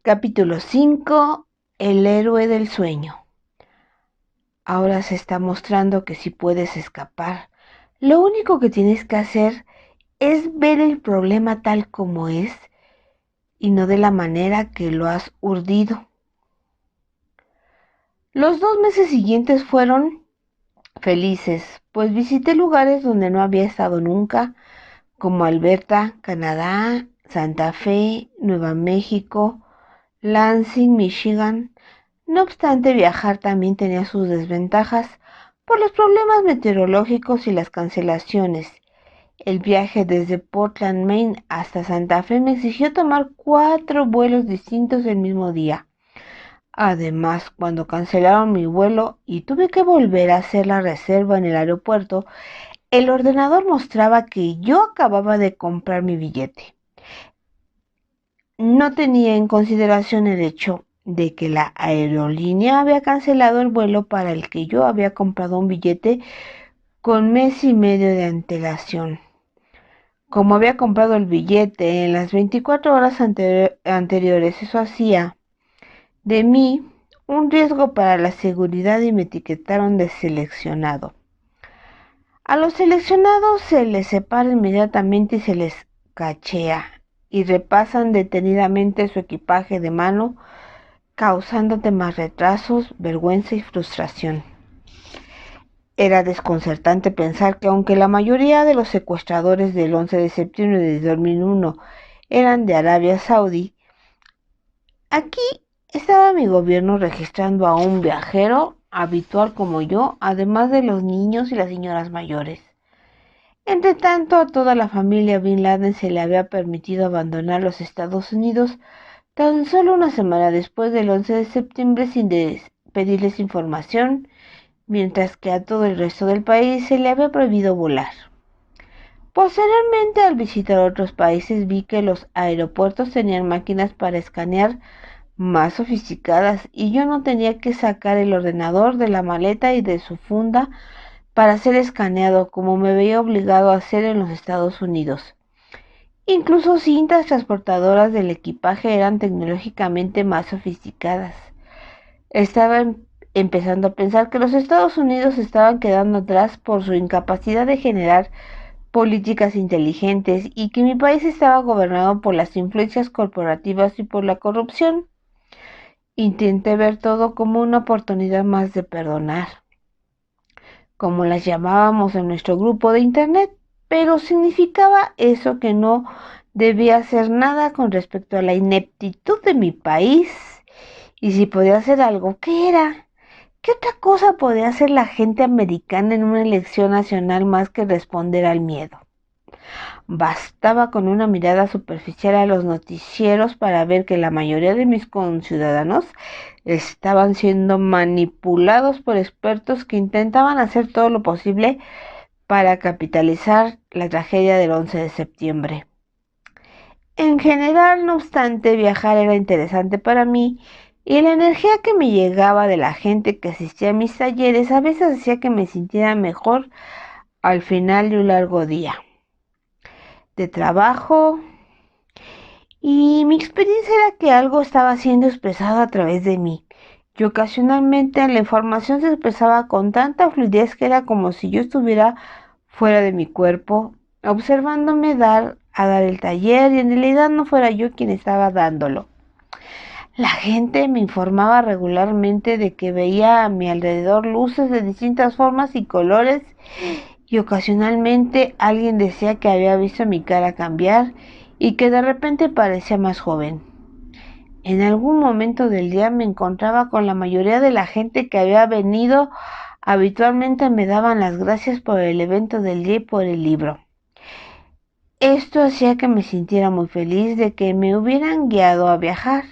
Capítulo 5. El héroe del sueño. Ahora se está mostrando que sí puedes escapar. Lo único que tienes que hacer es ver el problema tal como es y no de la manera que lo has urdido. Los 2 meses siguientes fueron felices, pues visité lugares donde no había estado nunca, como Alberta, Canadá, Santa Fe, Nueva México, Lansing, Michigan. No obstante, viajar también tenía sus desventajas por los problemas meteorológicos y las cancelaciones. El viaje desde Portland, Maine hasta Santa Fe me exigió tomar 4 vuelos distintos el mismo día. Además, cuando cancelaron mi vuelo y tuve que volver a hacer la reserva en el aeropuerto, el ordenador mostraba que yo acababa de comprar mi billete. No tenía en consideración el hecho de que la aerolínea había cancelado el vuelo para el que yo había comprado un billete con mes y medio de antelación. Como había comprado el billete en las 24 horas anteriores, eso hacía de mí un riesgo para la seguridad y me etiquetaron de seleccionado. A los seleccionados se les separa inmediatamente y se les cachea y repasan detenidamente su equipaje de mano, causándote más retrasos, vergüenza y frustración. Era desconcertante pensar que aunque la mayoría de los secuestradores del 11 de septiembre de 2001 eran de Arabia Saudí, aquí estaba mi gobierno registrando a un viajero habitual como yo, además de los niños y las señoras mayores. Entre tanto, a toda la familia Bin Laden se le había permitido abandonar los Estados Unidos tan solo una semana después del 11 de septiembre sin pedirles información, mientras que a todo el resto del país se le había prohibido volar. Posteriormente, al visitar otros países, vi que los aeropuertos tenían máquinas para escanear más sofisticadas y yo no tenía que sacar el ordenador de la maleta y de su funda para ser escaneado como me veía obligado a hacer en los Estados Unidos. Incluso cintas transportadoras del equipaje eran tecnológicamente más sofisticadas. Estaba empezando a pensar que los Estados Unidos estaban quedando atrás por su incapacidad de generar políticas inteligentes y que mi país estaba gobernado por las influencias corporativas y por la corrupción. Intenté ver todo como una oportunidad más de perdonar, como las llamábamos en nuestro grupo de internet, pero significaba eso que no debía hacer nada con respecto a la ineptitud de mi país. Y si podía hacer algo, ¿qué era? ¿Qué otra cosa podía hacer la gente americana en una elección nacional más que responder al miedo? Bastaba con una mirada superficial a los noticieros para ver que la mayoría de mis conciudadanos estaban siendo manipulados por expertos que intentaban hacer todo lo posible para capitalizar la tragedia del 11 de septiembre. En general, no obstante, viajar era interesante para mí y la energía que me llegaba de la gente que asistía a mis talleres a veces hacía que me sintiera mejor al final de un largo día de trabajo, y mi experiencia era que algo estaba siendo expresado a través de mí. Y ocasionalmente la información se expresaba con tanta fluidez que era como si yo estuviera fuera de mi cuerpo, observándome dar el taller y en realidad no fuera yo quien estaba dándolo. La gente me informaba regularmente de que veía a mi alrededor luces de distintas formas y colores y ocasionalmente alguien decía que había visto mi cara cambiar y que de repente parecía más joven. En algún momento del día me encontraba con la mayoría de la gente que había venido. Habitualmente me daban las gracias por el evento del día y por el libro. Esto hacía que me sintiera muy feliz de que me hubieran guiado a viajar.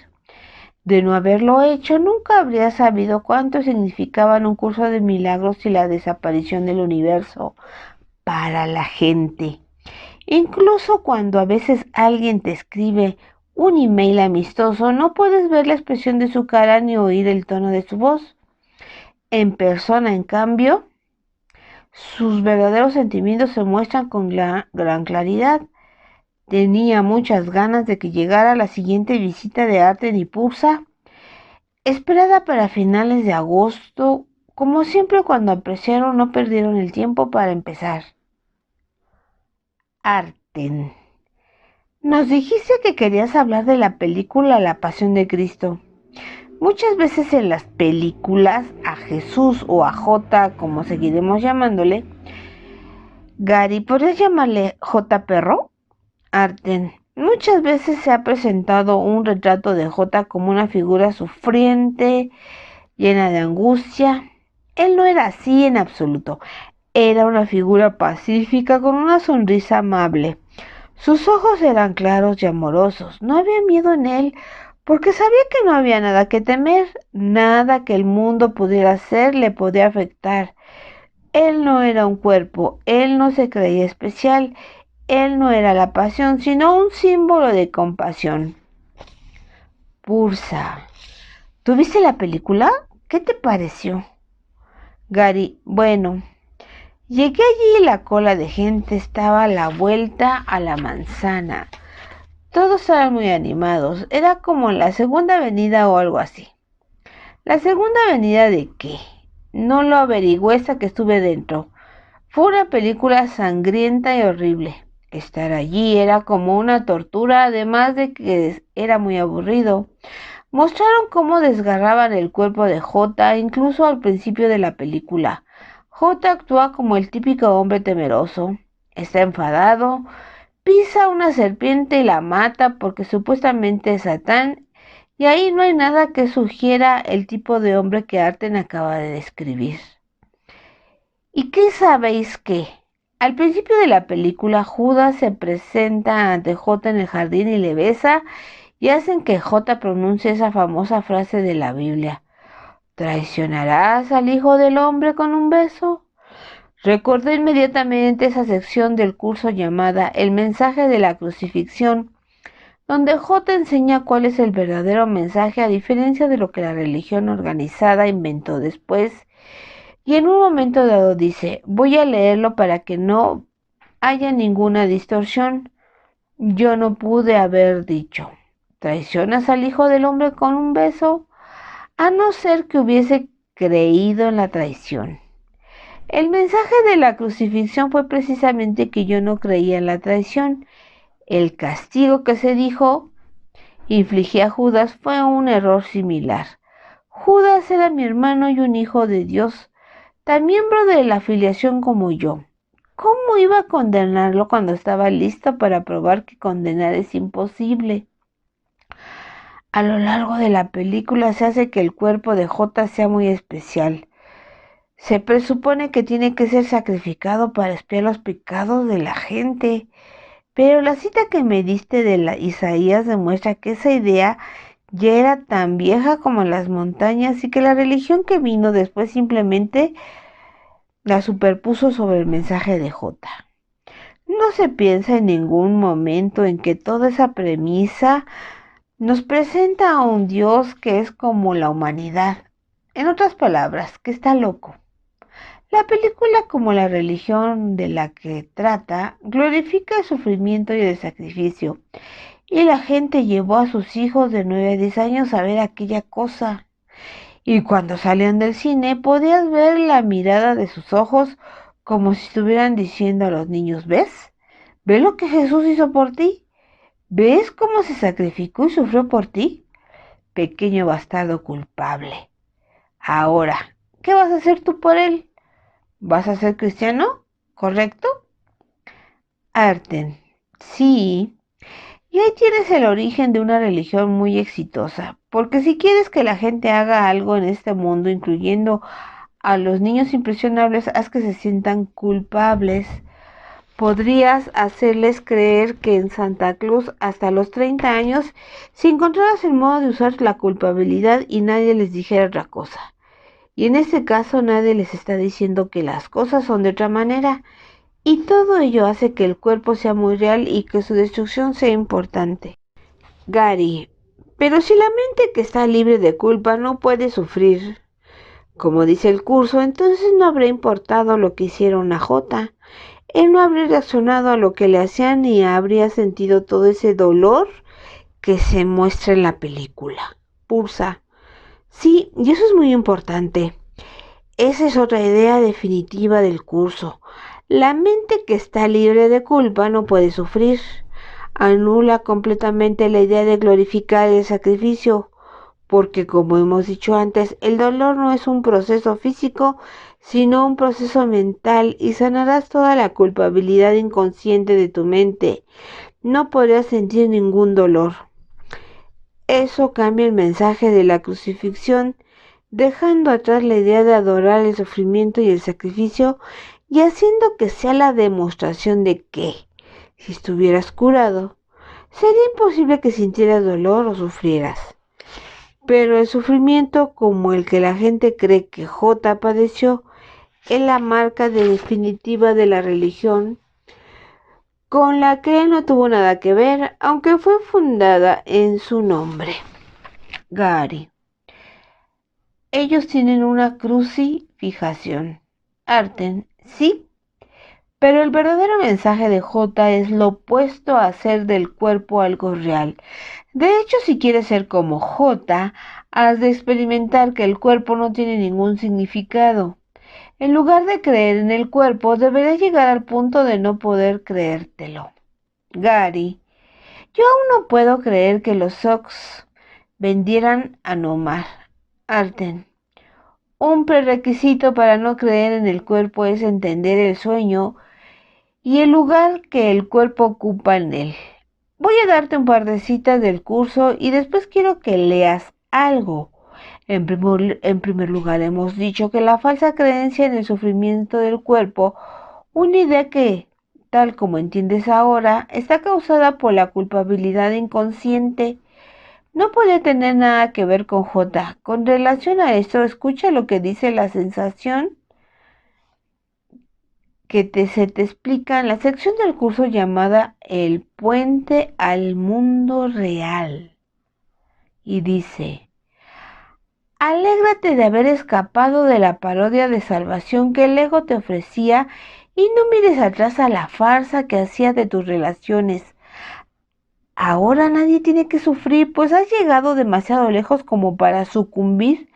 De no haberlo hecho, nunca habría sabido cuánto significaban un curso de milagros y la desaparición del universo para la gente. Incluso cuando a veces alguien te escribe un email amistoso, no puedes ver la expresión de su cara ni oír el tono de su voz. En persona, en cambio, sus verdaderos sentimientos se muestran con gran claridad. Tenía muchas ganas de que llegara la siguiente visita de Arten y Pursa, esperada para finales de agosto. Como siempre, cuando apreciaron, no perdieron el tiempo para empezar. Arten, nos dijiste que querías hablar de la película La Pasión de Cristo. Muchas veces en las películas a Jesús o a J, como seguiremos llamándole, Gary, ¿podrías llamarle J perro? Arten, muchas veces se ha presentado un retrato de J como una figura sufriente, llena de angustia. Él no era así en absoluto. Era una figura pacífica con una sonrisa amable. Sus ojos eran claros y amorosos. No había miedo en él, porque sabía que no había nada que temer. Nada que el mundo pudiera hacer le podía afectar. Él no era un cuerpo, él no se creía especial, él no era la pasión, sino un símbolo de compasión. Pursa, ¿tuviste la película? ¿Qué te pareció? Gary, bueno, llegué allí y la cola de gente estaba a la vuelta a la manzana. Todos estaban muy animados, era como la segunda avenida o algo así. ¿La segunda avenida de qué? No lo averigüé hasta que estuve dentro. Fue una película sangrienta y horrible. Estar allí era como una tortura, además de que era muy aburrido. Mostraron cómo desgarraban el cuerpo de J, incluso al principio de la película. J actúa como el típico hombre temeroso. Está enfadado, pisa una serpiente y la mata porque supuestamente es Satán, y ahí no hay nada que sugiera el tipo de hombre que Arten acaba de describir. ¿Y qué sabéis que? Al principio de la película, Judas se presenta ante J en el jardín y le besa, y hacen que J pronuncie esa famosa frase de la Biblia: ¿traicionarás al Hijo del Hombre con un beso? Recordé inmediatamente esa sección del curso llamada El mensaje de la crucifixión, donde J enseña cuál es el verdadero mensaje, a diferencia de lo que la religión organizada inventó después. Y en un momento dado dice: voy a leerlo para que no haya ninguna distorsión. Yo no pude haber dicho: ¿traicionas al Hijo del Hombre con un beso? A no ser que hubiese creído en la traición. El mensaje de la crucifixión fue precisamente que yo no creía en la traición. El castigo que se dijo infligí a Judas fue un error similar. Judas era mi hermano y un hijo de Dios, tan miembro de la afiliación como yo. ¿Cómo iba a condenarlo cuando estaba listo para probar que condenar es imposible? A lo largo de la película se hace que el cuerpo de J sea muy especial. Se presupone que tiene que ser sacrificado para expiar los pecados de la gente. Pero la cita que me diste de la Isaías demuestra que esa idea ya era tan vieja como las montañas, y que la religión que vino después simplemente la superpuso sobre el mensaje de J. No se piensa en ningún momento en que toda esa premisa nos presenta a un Dios que es como la humanidad. En otras palabras, que está loco. La película, como la religión de la que trata, glorifica el sufrimiento y el sacrificio, y la gente llevó a sus hijos de 9 a 10 años a ver aquella cosa. Y cuando salían del cine podías ver la mirada de sus ojos, como si estuvieran diciendo a los niños: ¿ves? ¿Ves lo que Jesús hizo por ti? ¿Ves cómo se sacrificó y sufrió por ti? Pequeño bastardo culpable. Ahora, ¿qué vas a hacer tú por él? ¿Vas a ser cristiano? ¿Correcto? Arten, sí. Y ahí tienes el origen de una religión muy exitosa, porque si quieres que la gente haga algo en este mundo, incluyendo a los niños impresionables, haz que se sientan culpables. Podrías hacerles creer que en Santa Claus hasta los 30 años, si encontraras el modo de usar la culpabilidad y nadie les dijera otra cosa. Y en este caso nadie les está diciendo que las cosas son de otra manera. Y todo ello hace que el cuerpo sea muy real y que su destrucción sea importante. Gary, pero si la mente que está libre de culpa no puede sufrir, como dice el curso, entonces no habrá importado lo que hicieron a J. él no habría reaccionado a lo que le hacían ni habría sentido todo ese dolor que se muestra en la película. Pursa. Sí, y eso es muy importante. Esa es otra idea definitiva del curso. La mente que está libre de culpa no puede sufrir. Anula completamente la idea de glorificar el sacrificio, porque como hemos dicho antes, el dolor no es un proceso físico, sino un proceso mental y sanarás toda la culpabilidad inconsciente de tu mente. No podrás sentir ningún dolor. Eso cambia el mensaje de la crucifixión, dejando atrás la idea de adorar el sufrimiento y el sacrificio y haciendo que sea la demostración de que, si estuvieras curado, sería imposible que sintieras dolor o sufrieras. Pero el sufrimiento como el que la gente cree que J padeció es la marca definitiva de la religión con la que él no tuvo nada que ver, aunque fue fundada en su nombre. Gary. Ellos tienen una crucifijación. Arten, sí, pero el verdadero mensaje de J es lo opuesto a hacer del cuerpo algo real. De hecho, si quieres ser como J, has de experimentar que el cuerpo no tiene ningún significado. En lugar de creer en el cuerpo, deberás llegar al punto de no poder creértelo. Gary, yo aún no puedo creer que los Sox vendieran a Nomar. Arten, un prerequisito para no creer en el cuerpo es entender el sueño y el lugar que el cuerpo ocupa en él. Voy a darte un par de citas del curso y después quiero que leas algo. En primer lugar, hemos dicho que la falsa creencia en el sufrimiento del cuerpo, una idea que, tal como entiendes ahora, está causada por la culpabilidad inconsciente. No puede tener nada que ver con J. Con relación a esto, escucha lo que dice la sensación que se te explica en la sección del curso llamada El puente al mundo real. Y dice: alégrate de haber escapado de la parodia de salvación que el ego te ofrecía y no mires atrás a la farsa que hacía de tus relaciones. Ahora nadie tiene que sufrir, pues has llegado demasiado lejos como para sucumbir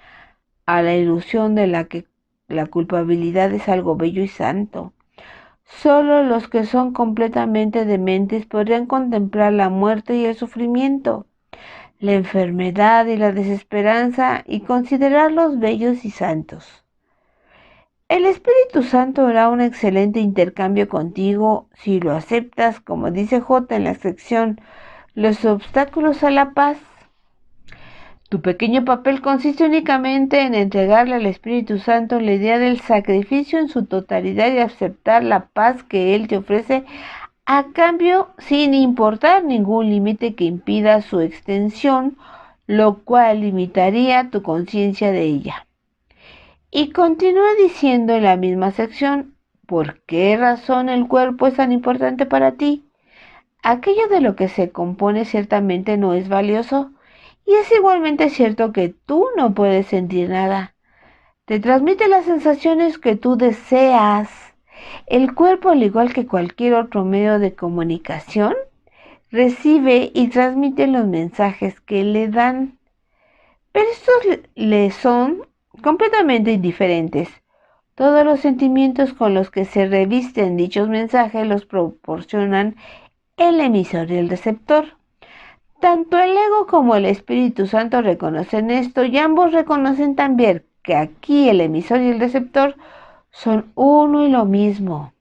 a la ilusión de la que la culpabilidad es algo bello y santo. Solo los que son completamente dementes podrían contemplar la muerte y el sufrimiento, la enfermedad y la desesperanza y considerarlos bellos y santos. El Espíritu Santo hará un excelente intercambio contigo si lo aceptas, como dice J en la sección Los obstáculos a la paz. Tu pequeño papel consiste únicamente en entregarle al Espíritu Santo la idea del sacrificio en su totalidad y aceptar la paz que Él te ofrece a cambio sin importar ningún límite que impida su extensión, lo cual limitaría tu conciencia de ella. Y continúa diciendo en la misma sección: ¿por qué razón el cuerpo es tan importante para ti? Aquello de lo que se compone ciertamente no es valioso, y es igualmente cierto que tú no puedes sentir nada. Te transmite las sensaciones que tú deseas. El cuerpo, al igual que cualquier otro medio de comunicación, recibe y transmite los mensajes que le dan. Pero estos le son completamente indiferentes. Todos los sentimientos con los que se revisten dichos mensajes los proporcionan el emisor y el receptor. Tanto el ego como el Espíritu Santo reconocen esto y ambos reconocen también que aquí el emisor y el receptor son uno y lo mismo.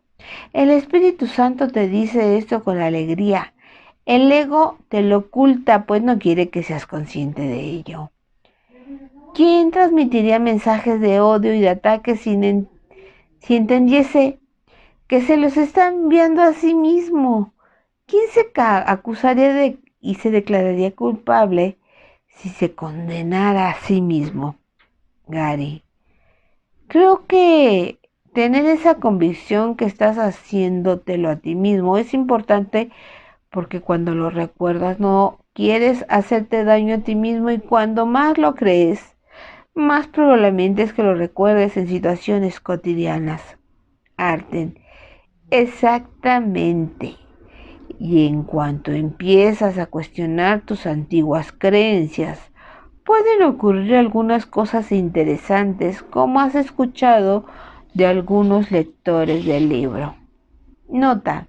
El Espíritu Santo te dice esto con alegría. El ego te lo oculta, pues no quiere que seas consciente de ello. ¿Quién transmitiría mensajes de odio y de ataque si entendiese que se los está enviando a sí mismo? ¿Quién se acusaría y se declararía culpable si se condenara a sí mismo? Gary, creo que tener esa convicción que estás haciéndotelo a ti mismo es importante, porque cuando lo recuerdas no quieres hacerte daño a ti mismo, y cuando más lo crees, más probablemente es que lo recuerdes en situaciones cotidianas. Arten, Exactamente. Y en cuanto empiezas a cuestionar tus antiguas creencias, pueden ocurrir algunas cosas interesantes, como has escuchado de algunos lectores del libro. Nota.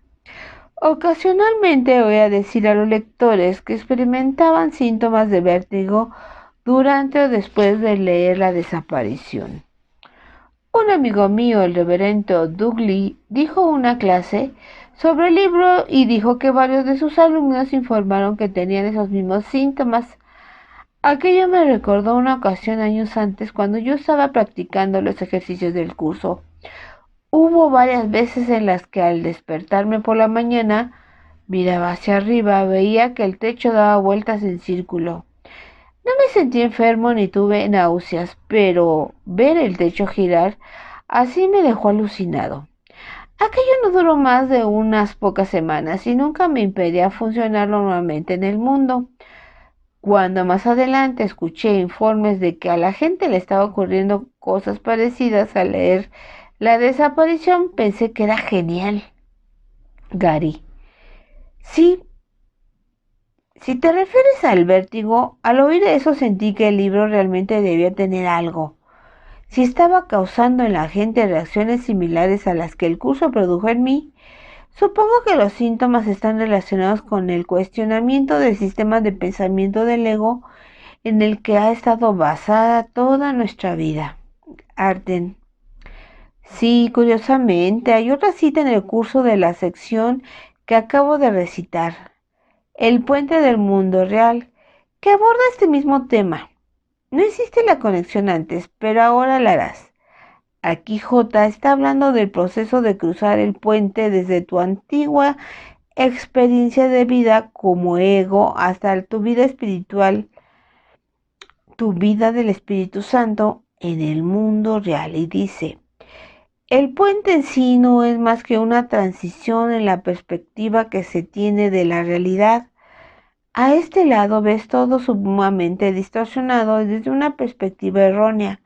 Ocasionalmente oía decir a los lectores que experimentaban síntomas de vértigo durante o después de leer la desaparición. Un amigo mío, el reverendo Dougley, dijo una clase sobre el libro y dijo que varios de sus alumnos informaron que tenían esos mismos síntomas. Aquello me recordó una ocasión años antes cuando yo estaba practicando los ejercicios del curso. Hubo varias veces en las que al despertarme por la mañana miraba hacia arriba, veía que el techo daba vueltas en círculo. No me sentí enfermo ni tuve náuseas, pero ver el techo girar así me dejó alucinado. Aquello no duró más de unas pocas semanas y nunca me impedía funcionar normalmente en el mundo. Cuando más adelante escuché informes de que a la gente le estaba ocurriendo cosas parecidas al leer la desaparición, pensé que era genial. Gary. Sí, si te refieres al vértigo, al oír eso sentí que el libro realmente debía tener algo. Si estaba causando en la gente reacciones similares a las que el curso produjo en mí, supongo que los síntomas están relacionados con el cuestionamiento del sistema de pensamiento del ego en el que ha estado basada toda nuestra vida. Arden. Sí, curiosamente, hay otra cita en el curso de la sección que acabo de recitar, El puente del mundo real, que aborda este mismo tema. No existe la conexión antes, pero ahora la harás. Aquí J está hablando del proceso de cruzar el puente desde tu antigua experiencia de vida como ego hasta tu vida espiritual, tu vida del Espíritu Santo en el mundo real. Y dice, el puente en sí no es más que una transición en la perspectiva que se tiene de la realidad. A este lado ves todo sumamente distorsionado desde una perspectiva errónea.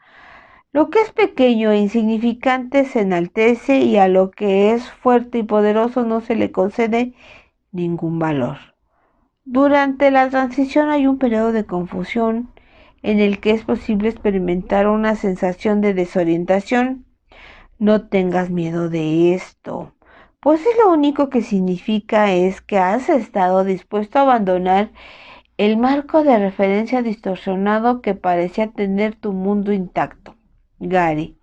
Lo que es pequeño e insignificante se enaltece y a lo que es fuerte y poderoso no se le concede ningún valor. Durante la transición hay un periodo de confusión en el que es posible experimentar una sensación de desorientación. No tengas miedo de esto, pues lo único que significa es que has estado dispuesto a abandonar el marco de referencia distorsionado que parecía tener tu mundo intacto. Gary,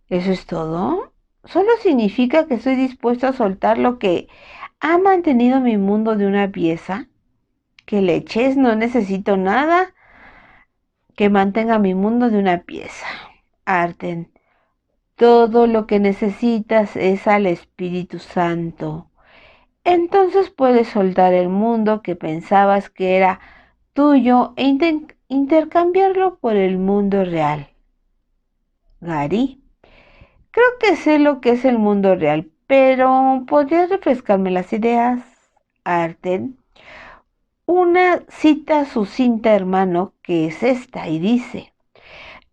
¿eso es todo? Solo significa que estoy dispuesto a soltar lo que ha mantenido mi mundo de una pieza. ¿Qué leches? No necesito nada que mantenga mi mundo de una pieza. Arden. Todo lo que necesitas es al Espíritu Santo. Entonces puedes soltar el mundo que pensabas que era tuyo e intercambiarlo por el mundo real. Gary, creo que sé lo que es el mundo real, pero ¿podrías refrescarme las ideas? Arden, una cita sucinta, hermano, que es esta y dice,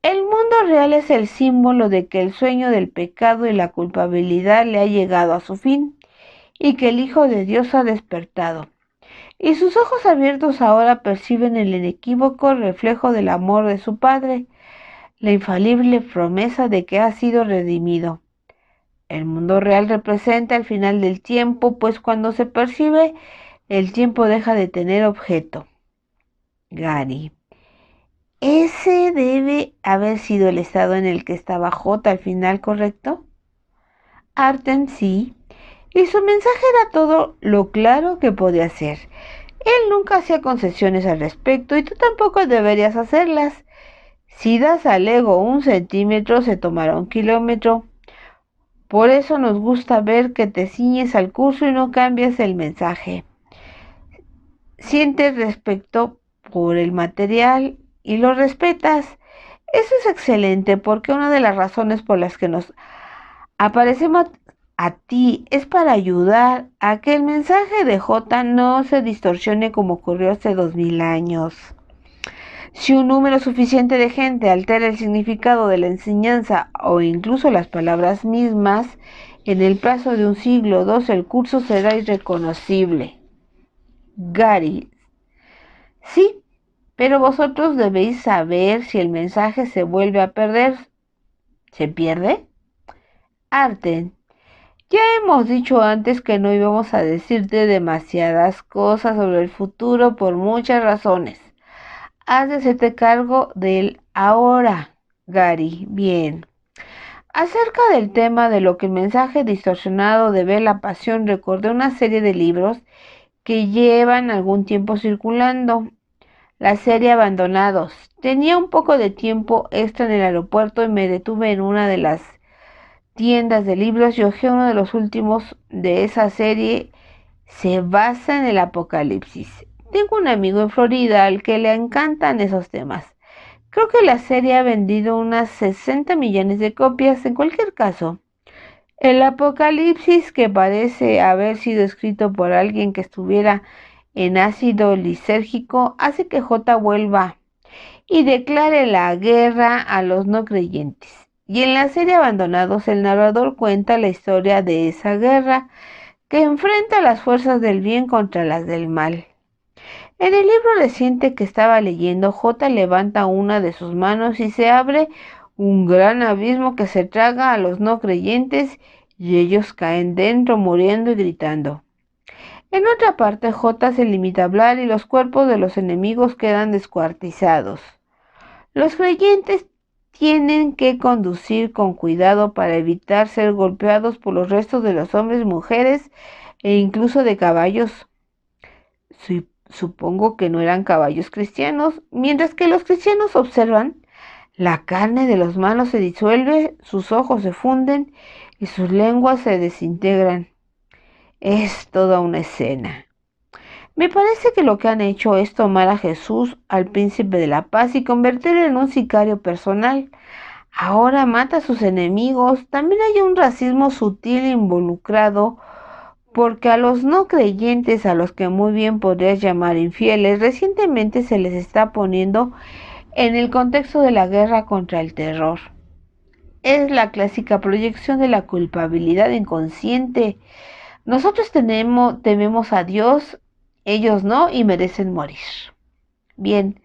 el mundo real es el símbolo de que el sueño del pecado y la culpabilidad le ha llegado a su fin y que el Hijo de Dios ha despertado. Y sus ojos abiertos ahora perciben el inequívoco reflejo del amor de su Padre, la infalible promesa de que ha sido redimido. El mundo real representa el final del tiempo, pues cuando se percibe, el tiempo deja de tener objeto. Gary. Ese debe haber sido el estado en el que estaba J al final, ¿correcto? Arden sí, y su mensaje era todo lo claro que podía ser. Él nunca hacía concesiones al respecto y tú tampoco deberías hacerlas. Si das al ego 1 centímetro, se tomará 1 kilómetro. Por eso nos gusta ver que te ciñes al curso y no cambias el mensaje. Sientes respeto por el material y lo respetas. Eso es excelente porque una de las razones por las que nos aparecemos a ti es para ayudar a que el mensaje de J no se distorsione como ocurrió hace 2000 años. Si un número suficiente de gente altera el significado de la enseñanza o incluso las palabras mismas, En el plazo de un siglo o dos el curso será irreconocible. Gary: sí, pero vosotros debéis saber si el mensaje se vuelve a perder. ¿Se pierde? Arten: ya hemos dicho antes que no íbamos a decirte demasiadas cosas sobre el futuro por muchas razones. Has de hacerte cargo del ahora, Gary. Bien. Acerca del tema de lo que el mensaje distorsionado de ver la pasión, recordé una serie de libros que llevan algún tiempo circulando. La serie Abandonados. Tenía un poco de tiempo extra en el aeropuerto y me detuve en una de las tiendas de libros y hojeé uno de los últimos de esa serie. Se basa en el apocalipsis. Tengo un amigo en Florida al que le encantan esos temas. Creo que la serie ha vendido unas 60 millones de copias. En cualquier caso, el apocalipsis, que parece haber sido escrito por alguien que estuviera en ácido lisérgico, hace que J vuelva y declare la guerra a los no creyentes. Y en la serie Abandonados, el narrador cuenta la historia de esa guerra que enfrenta las fuerzas del bien contra las del mal. En el libro reciente que estaba leyendo, J levanta una de sus manos y se abre un gran abismo que se traga a los no creyentes y ellos caen dentro muriendo y gritando. En otra parte, J se limita a hablar y los cuerpos de los enemigos quedan descuartizados. Los creyentes tienen que conducir con cuidado para evitar ser golpeados por los restos de los hombres, mujeres e incluso de caballos. Supongo que no eran caballos cristianos. Mientras que los cristianos observan, la carne de los malos se disuelve, sus ojos se funden y sus lenguas se desintegran. Es toda una escena. Me parece que lo que han hecho es tomar a Jesús, al príncipe de la paz, y convertirlo en un sicario personal. Ahora mata a sus enemigos. También hay un racismo sutil involucrado, porque a los no creyentes, a los que muy bien podrías llamar infieles, recientemente se les está poniendo en el contexto de la guerra contra el terror. Es la clásica proyección de la culpabilidad inconsciente. Nosotros tememos a Dios, ellos no, y merecen morir. Bien,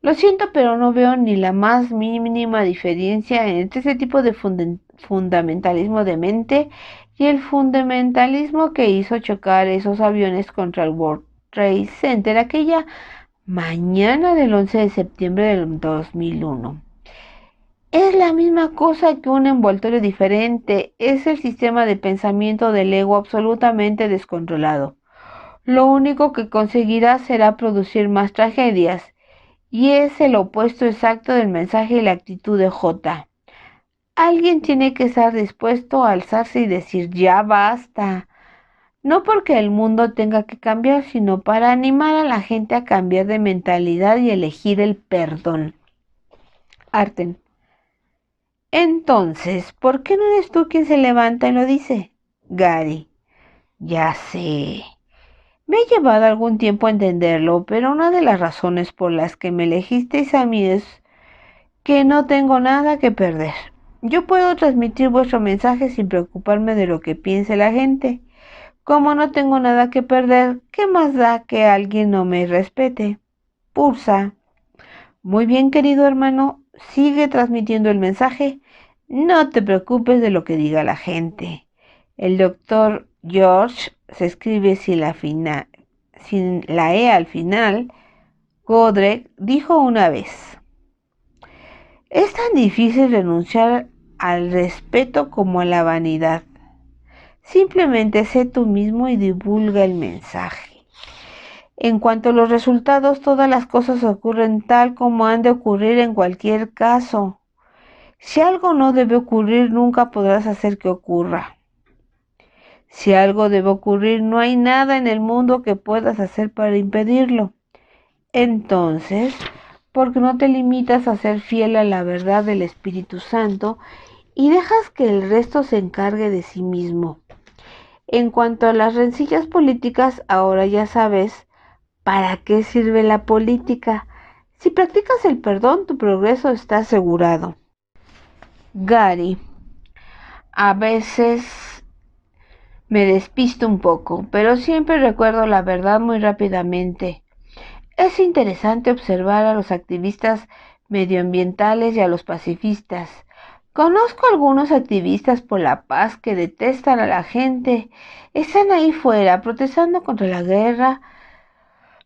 lo siento, pero no veo ni la más mínima diferencia entre ese tipo de fundamentalismo demente y el fundamentalismo que hizo chocar esos aviones contra el World Trade Center aquella mañana del 11 de septiembre del 2001. Es la misma cosa que un envoltorio diferente, es el sistema de pensamiento del ego absolutamente descontrolado. Lo único que conseguirá será producir más tragedias, y es el opuesto exacto del mensaje y la actitud de J. Alguien tiene que estar dispuesto a alzarse y decir ya basta, no porque el mundo tenga que cambiar, sino para animar a la gente a cambiar de mentalidad y elegir el perdón. Arten: entonces, ¿por qué no eres tú quien se levanta y lo dice? Gary: ya sé. Me ha llevado algún tiempo entenderlo, pero una de las razones por las que me elegisteis a mí es que no tengo nada que perder. Yo puedo transmitir vuestro mensaje sin preocuparme de lo que piense la gente. Como no tengo nada que perder, ¿qué más da que alguien no me respete? Pulsa. Muy bien, querido hermano, sigue transmitiendo el mensaje. No te preocupes de lo que diga la gente. El doctor George se escribe sin la E al final. Godrec dijo una vez: es tan difícil renunciar al respeto como a la vanidad. Simplemente sé tú mismo y divulga el mensaje. En cuanto a los resultados, todas las cosas ocurren tal como han de ocurrir en cualquier caso. Si algo no debe ocurrir, nunca podrás hacer que ocurra. Si algo debe ocurrir, no hay nada en el mundo que puedas hacer para impedirlo. Entonces, ¿por qué no te limitas a ser fiel a la verdad del Espíritu Santo y dejas que el resto se encargue de sí mismo? En cuanto a las rencillas políticas, ahora ya sabes para qué sirve la política. Si practicas el perdón, tu progreso está asegurado. Gary: a veces Me despisto un poco, pero siempre recuerdo la verdad muy rápidamente. Es interesante observar a los activistas medioambientales y a los pacifistas. Conozco algunos activistas por la paz que detestan a la gente. Están ahí fuera protestando contra la guerra,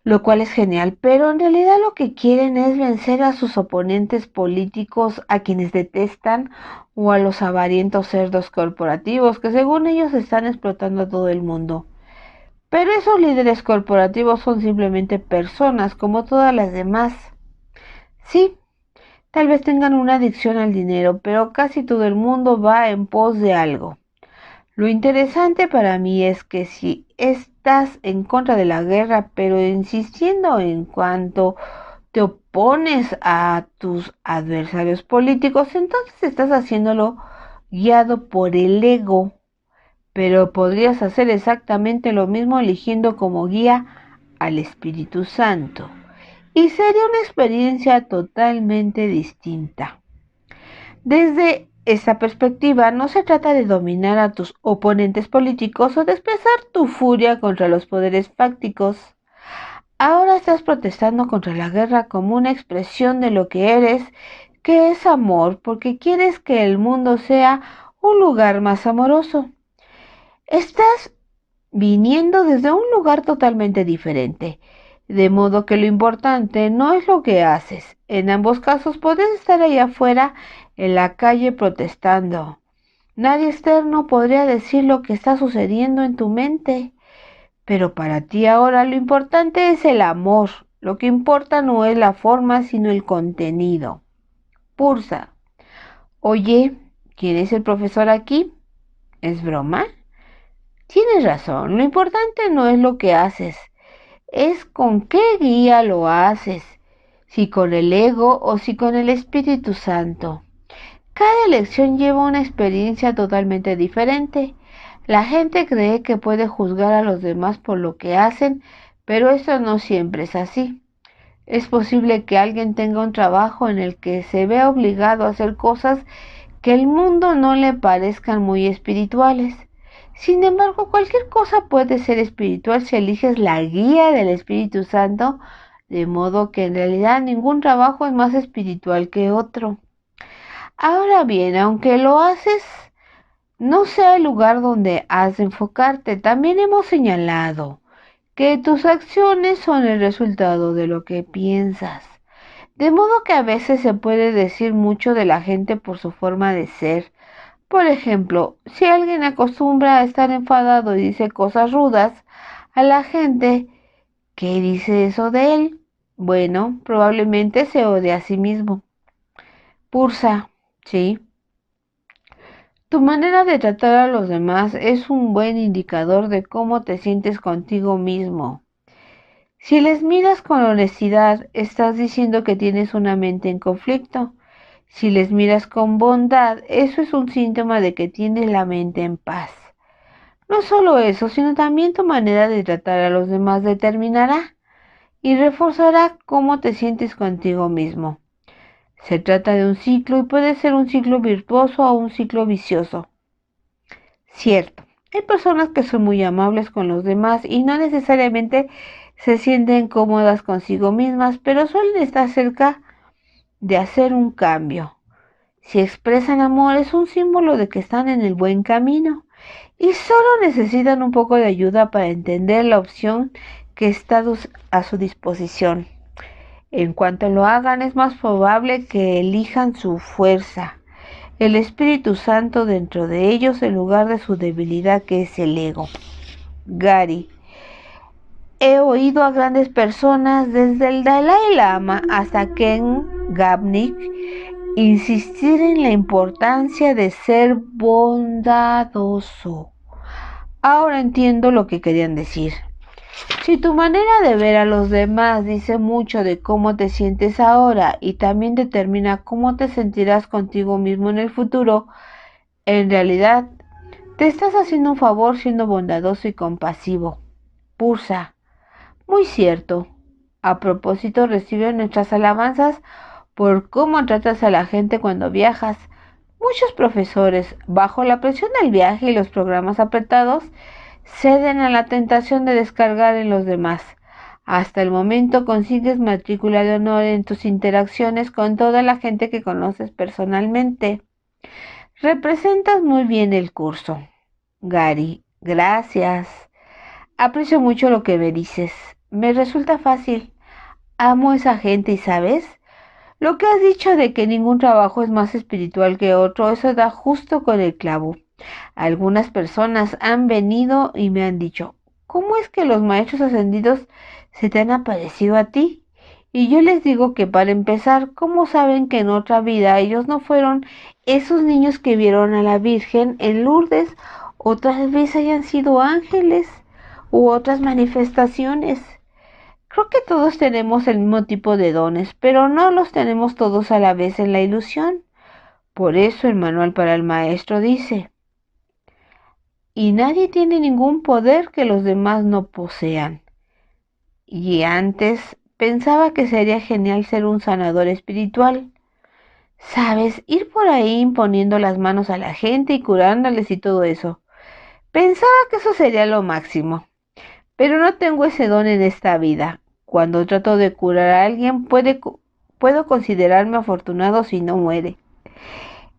lo cual es genial, pero en realidad lo que quieren es vencer a sus oponentes políticos, a quienes detestan, o a los avarientos cerdos corporativos que según ellos están explotando a todo el mundo. Pero esos líderes corporativos son simplemente personas como todas las demás. Sí, tal vez tengan una adicción al dinero, pero casi todo el mundo va en pos de algo. Lo interesante para mí es que si estás en contra de la guerra, pero insistiendo en cuanto te opones a tus adversarios políticos, entonces estás haciéndolo guiado por el ego. Pero podrías hacer exactamente lo mismo eligiendo como guía al Espíritu Santo. Y sería una experiencia totalmente distinta. Desde esta perspectiva, no se trata de dominar a tus oponentes políticos o de expresar tu furia contra los poderes fácticos. Ahora estás protestando contra la guerra como una expresión de lo que eres, que es amor, porque quieres que el mundo sea un lugar más amoroso. Estás viniendo desde un lugar totalmente diferente, de modo que lo importante no es lo que haces. En ambos casos puedes estar allá afuera en la calle protestando. Nadie externo podría decir lo que está sucediendo en tu mente, pero para ti ahora lo importante es el amor. Lo que importa no es la forma, sino el contenido. Pursa. Oye, ¿quién es el profesor aquí? ¿Es broma? Tienes razón, lo importante no es lo que haces, es con qué guía lo haces, si con el ego o si con el Espíritu Santo. Cada elección lleva una experiencia totalmente diferente. La gente cree que puede juzgar a los demás por lo que hacen, pero eso no siempre es así. Es posible que alguien tenga un trabajo en el que se vea obligado a hacer cosas que al mundo no le parezcan muy espirituales. Sin embargo, cualquier cosa puede ser espiritual si eliges la guía del Espíritu Santo, de modo que en realidad ningún trabajo es más espiritual que otro. Ahora bien, aunque lo haces, no sea el lugar donde has de enfocarte. También hemos señalado que tus acciones son el resultado de lo que piensas. De modo que a veces se puede decir mucho de la gente por su forma de ser. Por ejemplo, si alguien acostumbra a estar enfadado y dice cosas rudas a la gente, ¿qué dice eso de él? Bueno, probablemente se odia a sí mismo. Pursa, sí. Tu manera de tratar a los demás es un buen indicador de cómo te sientes contigo mismo. Si les miras con honestidad, estás diciendo que tienes una mente en conflicto. Si les miras con bondad, eso es un síntoma de que tienes la mente en paz. No solo eso, sino también tu manera de tratar a los demás determinará y reforzará cómo te sientes contigo mismo. Se trata de un ciclo y puede ser un ciclo virtuoso o un ciclo vicioso. Cierto, hay personas que son muy amables con los demás y no necesariamente se sienten cómodas consigo mismas, pero suelen estar cerca de hacer un cambio. Si expresan amor es un símbolo de que están en el buen camino y solo necesitan un poco de ayuda para entender la opción que está a su disposición. En cuanto lo hagan, es más probable que elijan su fuerza, el Espíritu Santo dentro de ellos en lugar de su debilidad que es el ego. Gary. He oído a grandes personas, desde el Dalai Lama hasta Ken Gapnik, insistir en la importancia de ser bondadoso. Ahora entiendo lo que querían decir. Si tu manera de ver a los demás dice mucho de cómo te sientes ahora y también determina cómo te sentirás contigo mismo en el futuro, en realidad te estás haciendo un favor siendo bondadoso y compasivo. Pursa. Muy cierto. A propósito, recibe nuestras alabanzas por cómo tratas a la gente cuando viajas. Muchos profesores, bajo la presión del viaje y los programas apretados, ceden a la tentación de descargar en los demás. Hasta el momento consigues matrícula de honor en tus interacciones con toda la gente que conoces personalmente. Representas muy bien el curso. Gary, gracias. Aprecio mucho lo que me dices. Me resulta fácil. Amo a esa gente y ¿sabes? Lo que has dicho de que ningún trabajo es más espiritual que otro, eso da justo con el clavo. Algunas personas han venido y me han dicho, ¿cómo es que los maestros ascendidos se te han aparecido a ti? Y yo les digo que para empezar, ¿cómo saben que en otra vida ellos no fueron esos niños que vieron a la Virgen en Lourdes? O tal vez hayan sido ángeles u otras manifestaciones. Creo que todos tenemos el mismo tipo de dones, pero no los tenemos todos a la vez en la ilusión. Por eso el manual para el maestro dice, y nadie tiene ningún poder que los demás no posean. Y antes pensaba que sería genial ser un sanador espiritual. Sabes, ir por ahí imponiendo las manos a la gente y curándoles y todo eso. Pensaba que eso sería lo máximo. Pero no tengo ese don en esta vida. Cuando trato de curar a alguien, puedo considerarme afortunado si no muere.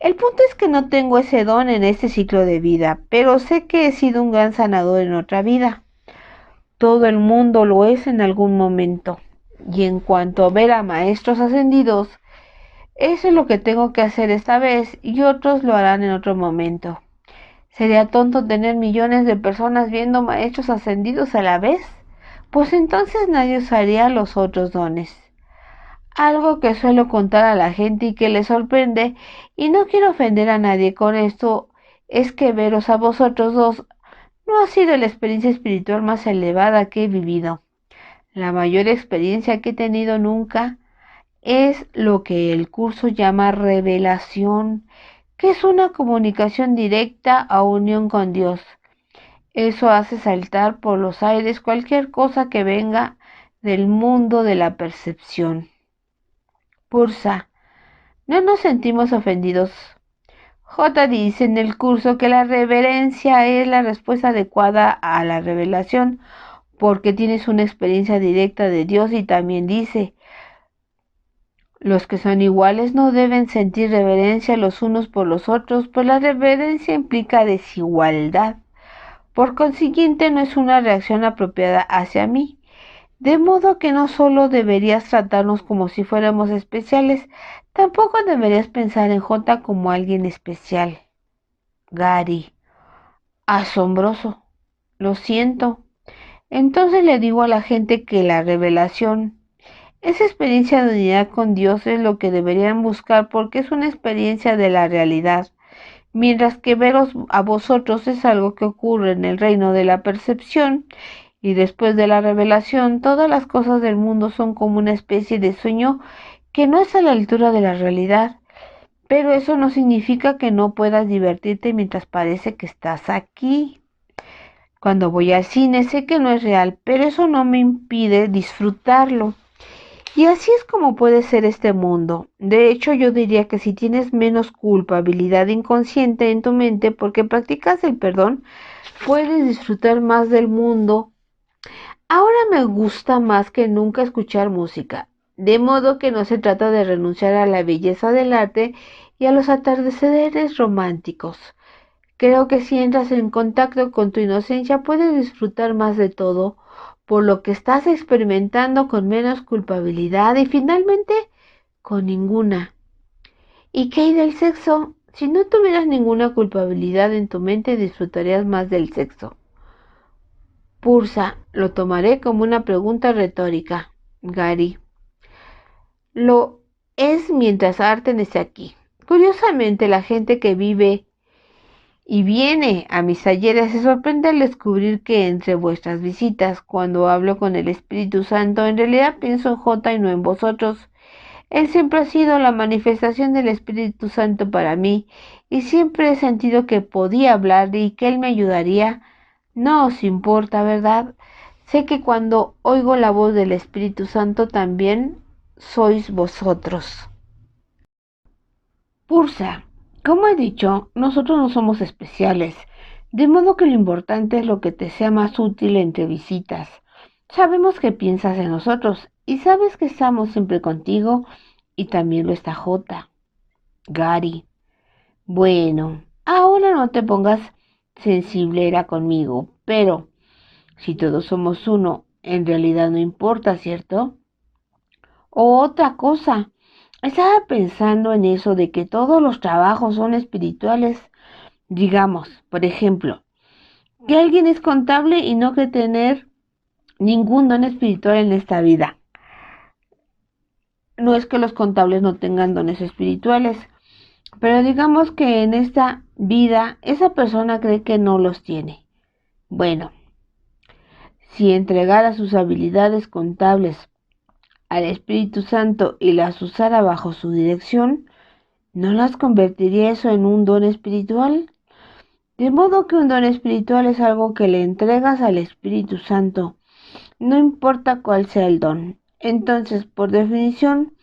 El punto es que no tengo ese don en este ciclo de vida, pero sé que he sido un gran sanador en otra vida. Todo el mundo lo es en algún momento. Y en cuanto a ver a maestros ascendidos, eso es lo que tengo que hacer esta vez y otros lo harán en otro momento. ¿Sería tonto tener millones de personas viendo maestros ascendidos a la vez? Pues entonces nadie usaría los otros dones. Algo que suelo contar a la gente y que les sorprende, y no quiero ofender a nadie con esto, es que veros a vosotros dos no ha sido la experiencia espiritual más elevada que he vivido. La mayor experiencia que he tenido nunca es lo que el curso llama revelación, que es una comunicación directa a unión con Dios. Eso hace saltar por los aires cualquier cosa que venga del mundo de la percepción. Pursa, no nos sentimos ofendidos. J dice en el curso que la reverencia es la respuesta adecuada a la revelación porque tienes una experiencia directa de Dios y también dice, los que son iguales no deben sentir reverencia los unos por los otros, pues la reverencia implica desigualdad. Por consiguiente, no es una reacción apropiada hacia mí. De modo que no solo deberías tratarnos como si fuéramos especiales, tampoco deberías pensar en J como alguien especial. Gary, asombroso. Lo siento. Entonces le digo a la gente que la revelación, esa experiencia de unidad con Dios es lo que deberían buscar porque es una experiencia de la realidad, mientras que veros a vosotros es algo que ocurre en el reino de la percepción y después de la revelación todas las cosas del mundo son como una especie de sueño que no es a la altura de la realidad, pero eso no significa que no puedas divertirte mientras parece que estás aquí. Cuando voy al cine sé que no es real, pero eso no me impide disfrutarlo. Y así es como puede ser este mundo. De hecho, yo diría que si tienes menos culpabilidad inconsciente en tu mente porque practicas el perdón, puedes disfrutar más del mundo. Ahora me gusta más que nunca escuchar música, de modo que no se trata de renunciar a la belleza del arte y a los atardeceres románticos. Creo que si entras en contacto con tu inocencia puedes disfrutar más de todo, por lo que estás experimentando con menos culpabilidad y finalmente con ninguna. ¿Y qué hay del sexo? Si no tuvieras ninguna culpabilidad en tu mente disfrutarías más del sexo. Pursa, lo tomaré como una pregunta retórica. Gary, lo es mientras Arten esté aquí. Curiosamente, la gente que vive y viene a mis talleres se sorprende al descubrir que entre vuestras visitas, cuando hablo con el Espíritu Santo, en realidad pienso en J y no en vosotros. Él siempre ha sido la manifestación del Espíritu Santo para mí, y siempre he sentido que podía hablar y que Él me ayudaría. No os importa, ¿verdad? Sé que cuando oigo la voz del Espíritu Santo también sois vosotros. Pursa, Como he dicho, nosotros no somos especiales, de modo que lo importante es lo que te sea más útil entre visitas. Sabemos que piensas en nosotros y sabes que estamos siempre contigo y también lo está Jota. Gary. Bueno, ahora no te pongas sensiblera conmigo, pero si todos somos uno, en realidad no importa, ¿cierto? O otra cosa, estaba pensando en eso de que todos los trabajos son espirituales. Digamos, por ejemplo, que alguien es contable y no cree tener ningún don espiritual en esta vida. No es que los contables no tengan dones espirituales, pero digamos que en esta vida esa persona cree que no los tiene. Bueno, si entregara sus habilidades contables al Espíritu Santo y las usara bajo su dirección, ¿no las convertiría eso en un don espiritual? De modo que un don espiritual es algo que le entregas al Espíritu Santo, no importa cuál sea el don. Entonces, por definición,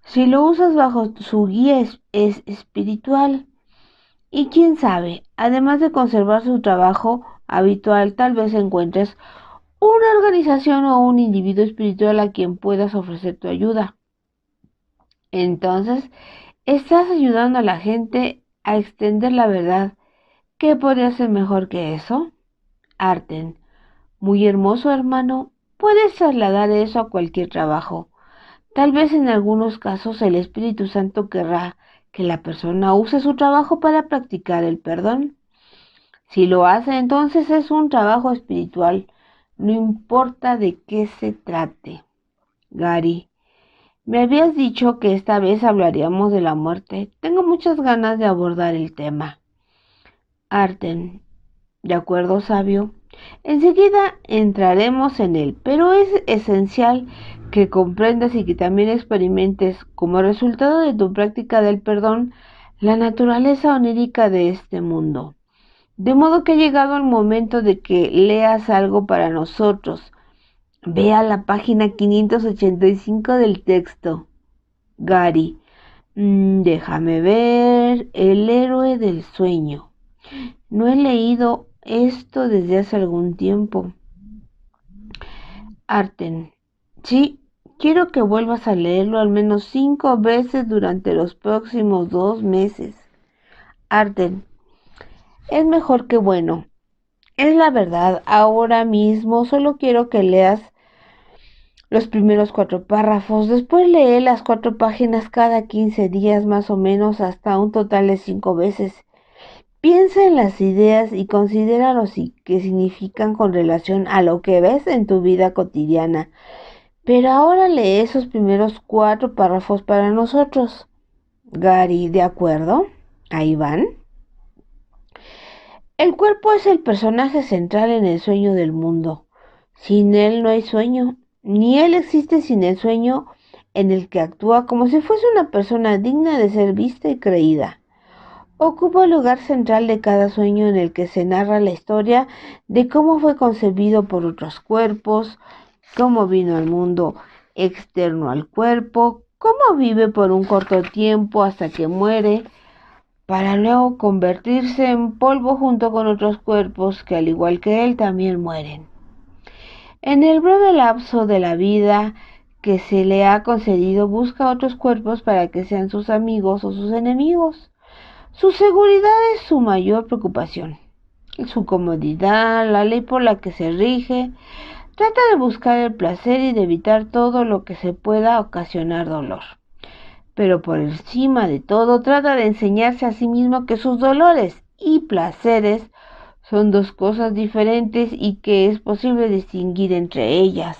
si lo usas bajo su guía es espiritual. Y quién sabe, además de conservar su trabajo habitual, tal vez encuentres una organización o un individuo espiritual a quien puedas ofrecer tu ayuda. Entonces, estás ayudando a la gente a extender la verdad. ¿Qué podría ser mejor que eso? Arten, muy hermoso hermano, puedes trasladar eso a cualquier trabajo. Tal vez en algunos casos el Espíritu Santo querrá que la persona use su trabajo para practicar el perdón. Si lo hace, entonces es un trabajo espiritual, no importa de qué se trate. Gary, me habías dicho que esta vez hablaríamos de la muerte. Tengo muchas ganas de abordar el tema. Arten, de acuerdo, sabio. Enseguida entraremos en él, pero es esencial que comprendas y que también experimentes, como resultado de tu práctica del perdón, la naturaleza onírica de este mundo. De modo que ha llegado el momento de que leas algo para nosotros. Ve a la página 585 del texto. Gary, déjame ver, El héroe del sueño. No he leído esto desde hace algún tiempo. Arten, sí, quiero que vuelvas a leerlo al menos 5 veces durante los próximos 2 meses. Arten, es mejor que bueno. Es la verdad, ahora mismo solo quiero que leas los primeros 4 párrafos, después lee las 4 páginas cada 15 días más o menos hasta un total de 5 veces. Piensa en las ideas y considera lo que significan con relación a lo que ves en tu vida cotidiana. Pero ahora lee esos primeros 4 párrafos para nosotros. Gary, ¿de acuerdo? Ahí van. El cuerpo es el personaje central en el sueño del mundo. Sin él no hay sueño, ni él existe sin el sueño en el que actúa como si fuese una persona digna de ser vista y creída. Ocupa el lugar central de cada sueño en el que se narra la historia de cómo fue concebido por otros cuerpos, cómo vino al mundo externo al cuerpo, cómo vive por un corto tiempo hasta que muere, para luego convertirse en polvo junto con otros cuerpos que al igual que él también mueren. En el breve lapso de la vida que se le ha concedido busca otros cuerpos para que sean sus amigos o sus enemigos. Su seguridad es su mayor preocupación. Su comodidad, la ley por la que se rige, trata de buscar el placer y de evitar todo lo que se pueda ocasionar dolor. Pero por encima de todo trata de enseñarse a sí mismo que sus dolores y placeres son 2 cosas diferentes y que es posible distinguir entre ellas.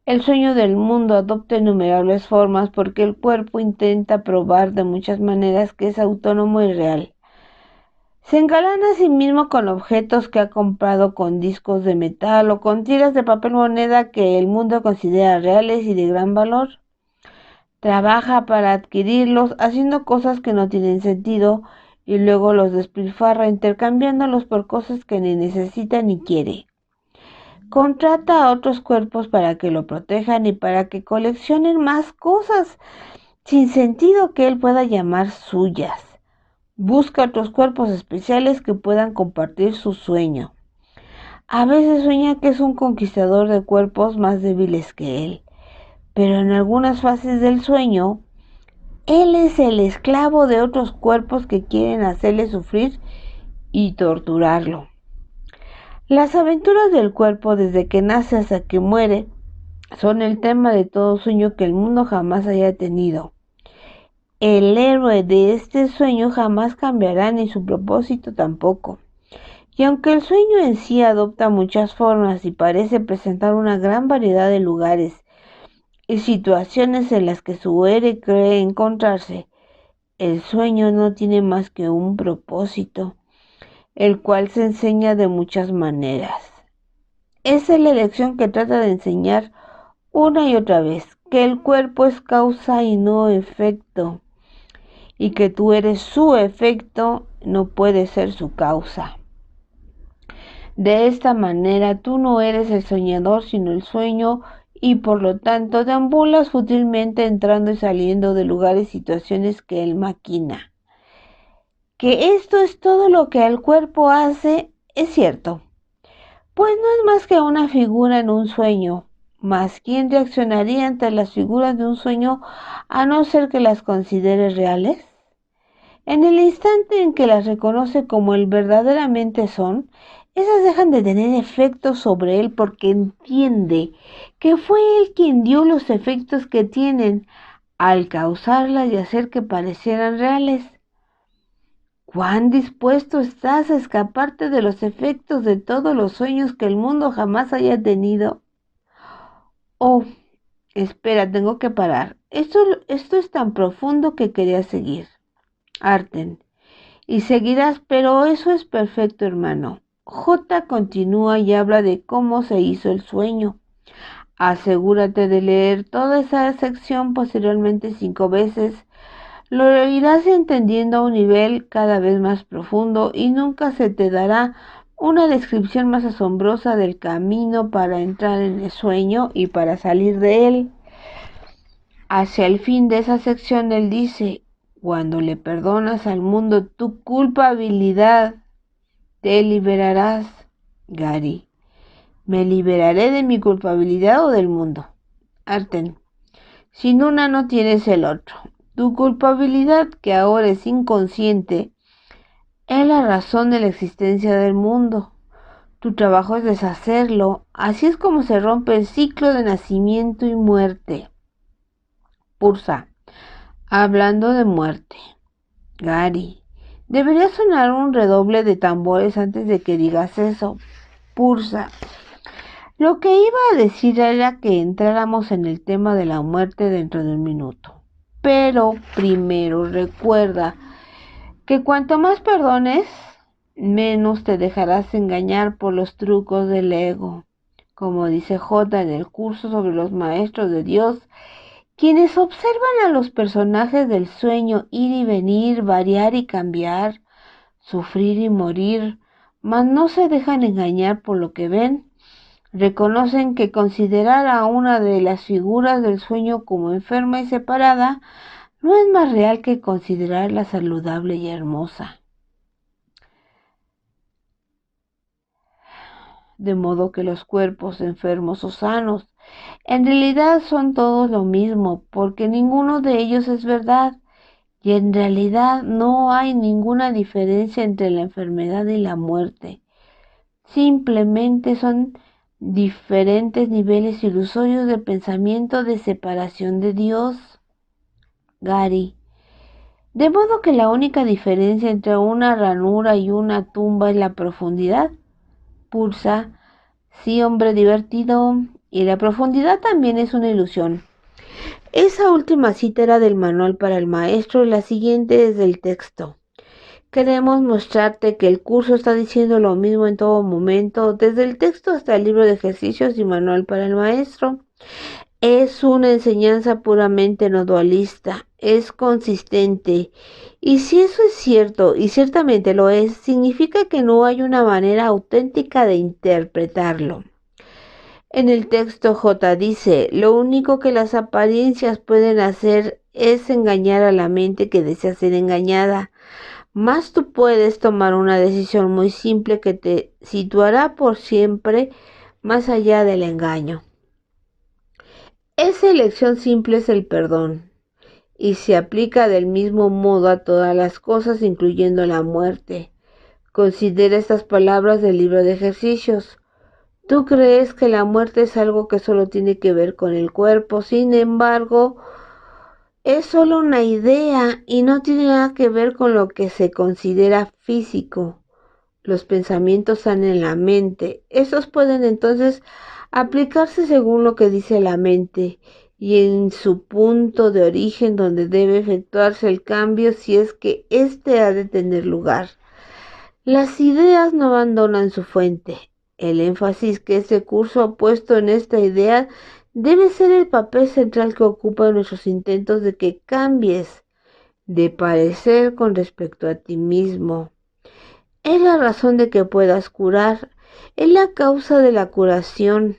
El sueño del mundo adopta innumerables formas porque el cuerpo intenta probar de muchas maneras que es autónomo y real. Se engalana a sí mismo con objetos que ha comprado, con discos de metal o con tiras de papel moneda que el mundo considera reales y de gran valor. Trabaja para adquirirlos haciendo cosas que no tienen sentido y luego los despilfarra intercambiándolos por cosas que ni necesita ni quiere. Contrata a otros cuerpos para que lo protejan y para que coleccionen más cosas sin sentido que él pueda llamar suyas. Busca otros cuerpos especiales que puedan compartir su sueño. A veces sueña que es un conquistador de cuerpos más débiles que él, pero en algunas fases del sueño, él es el esclavo de otros cuerpos que quieren hacerle sufrir y torturarlo. Las aventuras del cuerpo desde que nace hasta que muere son el tema de todo sueño que el mundo jamás haya tenido. El héroe de este sueño jamás cambiará ni su propósito tampoco. Y aunque el sueño en sí adopta muchas formas y parece presentar una gran variedad de lugares y situaciones en las que su héroe cree encontrarse, el sueño no tiene más que un propósito, el cual se enseña de muchas maneras. Esa es la lección que trata de enseñar una y otra vez, que el cuerpo es causa y no efecto, y que tú eres su efecto, no puedes ser su causa. De esta manera tú no eres el soñador sino el sueño y por lo tanto deambulas fútilmente entrando y saliendo de lugares y situaciones que él maquina. Que esto es todo lo que el cuerpo hace es cierto, pues no es más que una figura en un sueño, mas ¿quién reaccionaría ante las figuras de un sueño a no ser que las considere reales? En el instante en que las reconoce como el verdaderamente son, esas dejan de tener efectos sobre él porque entiende que fue él quien dio los efectos que tienen al causarlas y hacer que parecieran reales. ¿Cuán dispuesto estás a escaparte de los efectos de todos los sueños que el mundo jamás haya tenido? Oh, espera, tengo que parar. Esto es tan profundo que quería seguir. Arten. Y seguirás, pero eso es perfecto, hermano. J continúa y habla de cómo se hizo el sueño. Asegúrate de leer toda esa sección posteriormente 5 veces. Lo irás entendiendo a un nivel cada vez más profundo y nunca se te dará una descripción más asombrosa del camino para entrar en el sueño y para salir de él. Hacia el fin de esa sección él dice: cuando le perdonas al mundo tu culpabilidad, te liberarás, Gary. ¿Me liberaré de mi culpabilidad o del mundo? Arten. Sin una no tienes el otro. Tu culpabilidad, que ahora es inconsciente, es la razón de la existencia del mundo. Tu trabajo es deshacerlo. Así es como se rompe el ciclo de nacimiento y muerte. Pursa. Hablando de muerte. Gary. Debería sonar un redoble de tambores antes de que digas eso. Pursa. Lo que iba a decir era que entráramos en el tema de la muerte dentro de un minuto. Pero primero recuerda que cuanto más perdones, menos te dejarás engañar por los trucos del ego. Como dice J en el curso sobre los maestros de Dios, quienes observan a los personajes del sueño ir y venir, variar y cambiar, sufrir y morir, mas no se dejan engañar por lo que ven, reconocen que considerar a una de las figuras del sueño como enferma y separada no es más real que considerarla saludable y hermosa. De modo que los cuerpos enfermos o sanos en realidad son todos lo mismo, porque ninguno de ellos es verdad, y en realidad no hay ninguna diferencia entre la enfermedad y la muerte. Simplemente son diferentes niveles ilusorios de pensamiento de separación de Dios. Gary. De modo que la única diferencia entre una ranura y una tumba es la profundidad. Pursa. Sí, hombre divertido. Y la profundidad también es una ilusión. Esa última cita era del manual para el maestro y la siguiente es del texto. Queremos mostrarte que el curso está diciendo lo mismo en todo momento, desde el texto hasta el libro de ejercicios y manual para el maestro. Es una enseñanza puramente no dualista, es consistente. Y si eso es cierto, y ciertamente lo es, significa que no hay una manera auténtica de interpretarlo. En el texto J dice: lo único que las apariencias pueden hacer es engañar a la mente que desea ser engañada. Mas tú puedes tomar una decisión muy simple que te situará por siempre más allá del engaño. Esa elección simple es el perdón, y se aplica del mismo modo a todas las cosas, incluyendo la muerte. Considera estas palabras del libro de ejercicios. Tú crees que la muerte es algo que solo tiene que ver con el cuerpo, sin embargo, es solo una idea y no tiene nada que ver con lo que se considera físico. Los pensamientos están en la mente. Estos pueden entonces aplicarse según lo que dice la mente y en su punto de origen donde debe efectuarse el cambio si es que éste ha de tener lugar. Las ideas no abandonan su fuente. El énfasis que este curso ha puesto en esta idea debe ser el papel central que ocupa en nuestros intentos de que cambies de parecer con respecto a ti mismo. Es la razón de que puedas curar, es la causa de la curación,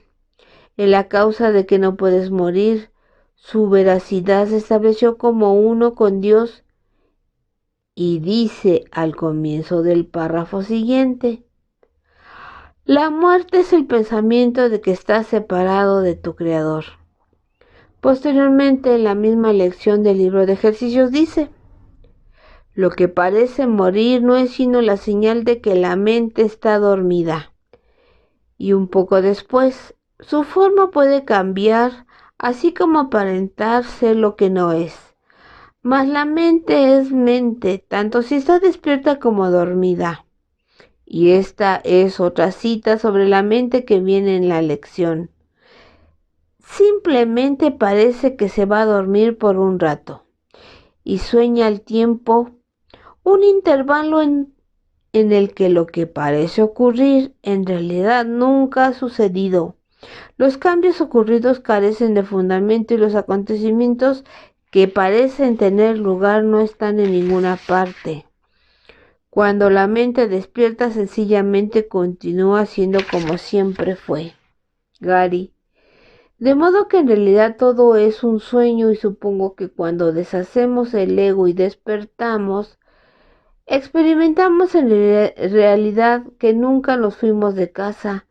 es la causa de que no puedes morir. Su veracidad se estableció como uno con Dios y dice al comienzo del párrafo siguiente: la muerte es el pensamiento de que estás separado de tu Creador. Posteriormente, en la misma lección del libro de ejercicios dice: lo que parece morir no es sino la señal de que la mente está dormida. Y un poco después, su forma puede cambiar, así como aparentar ser lo que no es. Mas la mente es mente, tanto si está despierta como dormida. Y esta es otra cita sobre la mente que viene en la lección. Simplemente parece que se va a dormir por un rato y sueña al tiempo, un intervalo en el que lo que parece ocurrir en realidad nunca ha sucedido. Los cambios ocurridos carecen de fundamento y los acontecimientos que parecen tener lugar no están en ninguna parte. Cuando la mente despierta, sencillamente continúa siendo como siempre fue. Gary. De modo que en realidad todo es un sueño, y supongo que cuando deshacemos el ego y despertamos, experimentamos en realidad que nunca nos fuimos de casa.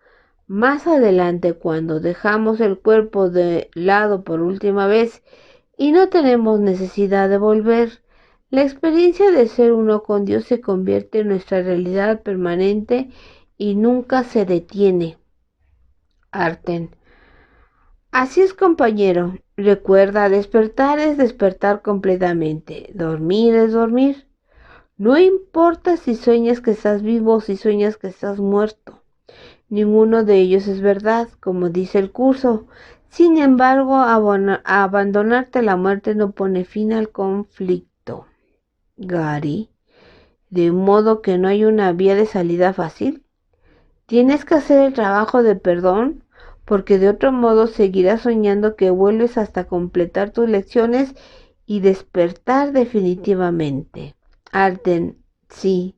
Más adelante, cuando dejamos el cuerpo de lado por última vez y no tenemos necesidad de volver, la experiencia de ser uno con Dios se convierte en nuestra realidad permanente y nunca se detiene. Arten. Así es, compañero. Recuerda, despertar es despertar completamente. Dormir es dormir. No importa si sueñas que estás vivo o si sueñas que estás muerto. Ninguno de ellos es verdad, como dice el curso. Sin embargo, abandonarte a la muerte no pone fin al conflicto. Gary, de modo que no hay una vía de salida fácil. Tienes que hacer el trabajo de perdón, porque de otro modo seguirás soñando que vuelves hasta completar tus lecciones y despertar definitivamente. Arten, sí.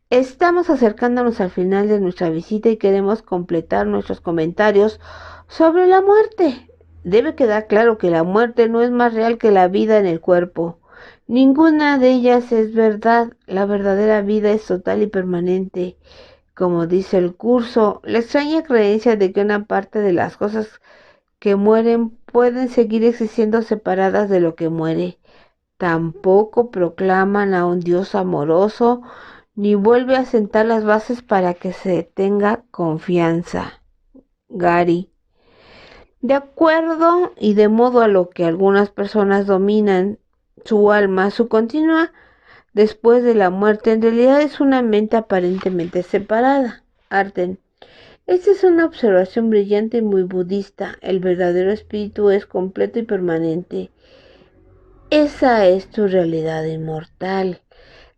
Estamos acercándonos al final de nuestra visita y queremos completar nuestros comentarios sobre la muerte. Debe quedar claro que la muerte no es más real que la vida en el cuerpo. Ninguna de ellas es verdad. La verdadera vida es total y permanente. Como dice el curso, la extraña creencia de que una parte de las cosas que mueren pueden seguir existiendo separadas de lo que muere. Tampoco proclaman a un Dios amoroso, ni vuelve a sentar las bases para que se tenga confianza. Gary. De acuerdo y de modo a lo que algunas personas dominan su alma, su continua después de la muerte en realidad es una mente aparentemente separada. Arten. Esta es una observación brillante y muy budista. El verdadero espíritu es completo y permanente. Esa es tu realidad inmortal.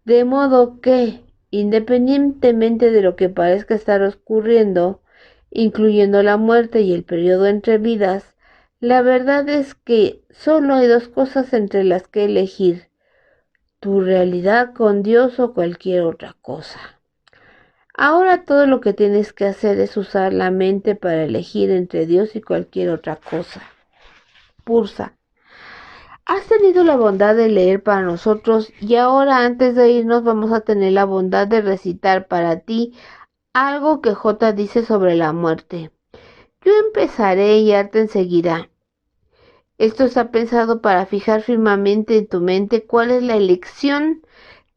De modo que, independientemente de lo que parezca estar ocurriendo, incluyendo la muerte y el periodo entre vidas, la verdad es que solo hay dos cosas entre las que elegir: tu realidad con Dios o cualquier otra cosa. Ahora todo lo que tienes que hacer es usar la mente para elegir entre Dios y cualquier otra cosa. Pursa. Has tenido la bondad de leer para nosotros y ahora antes de irnos vamos a tener la bondad de recitar para ti algo que J dice sobre la muerte. Yo empezaré y Arten seguirá. Esto está pensado para fijar firmemente en tu mente cuál es la elección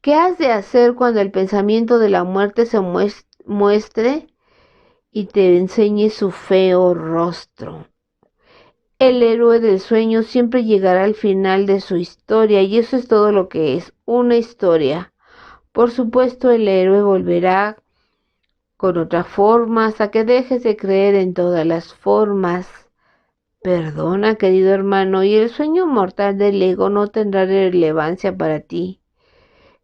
que has de hacer cuando el pensamiento de la muerte se muestre y te enseñe su feo rostro. El héroe del sueño siempre llegará al final de su historia y eso es todo lo que es, una historia. Por supuesto, el héroe volverá con otra forma hasta que dejes de creer en todas las formas. Perdona, querido hermano, y el sueño mortal del ego no tendrá relevancia para ti.